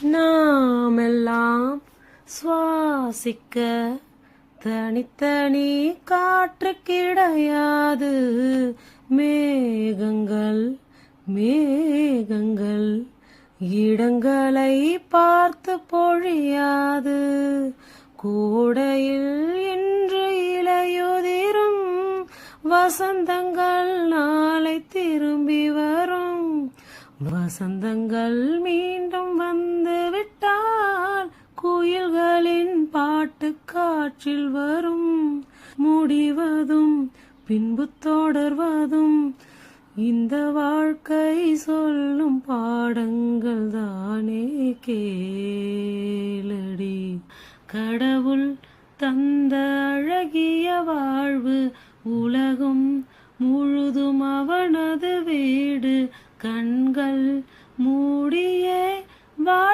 நாமெல்லாம் சுவாசிக்க தனித்தனி காற்று கிடையாது. மேகங்கள் மேகங்கள் இடங்களை பார்த்து பொழியாது. கோடையில் இன்று இலையுதிரும் வசந்தங்கள் நாளை திரும்பி வரும். வசந்தங்கள் மீண்டும் வந்து விட்டால் குயில்களின் பாட்டு காற்றில் வரும். முடிவதும் பின்பு தொடர்வதும் இந்த வாழ்க்கை சொல்லும் பாடங்கள் தானே கேளடி. கடவுள் தந்த அழகிய வாழ்வு உலகம் முழுதும் அவனது வீடு. கண்கள் மூடியே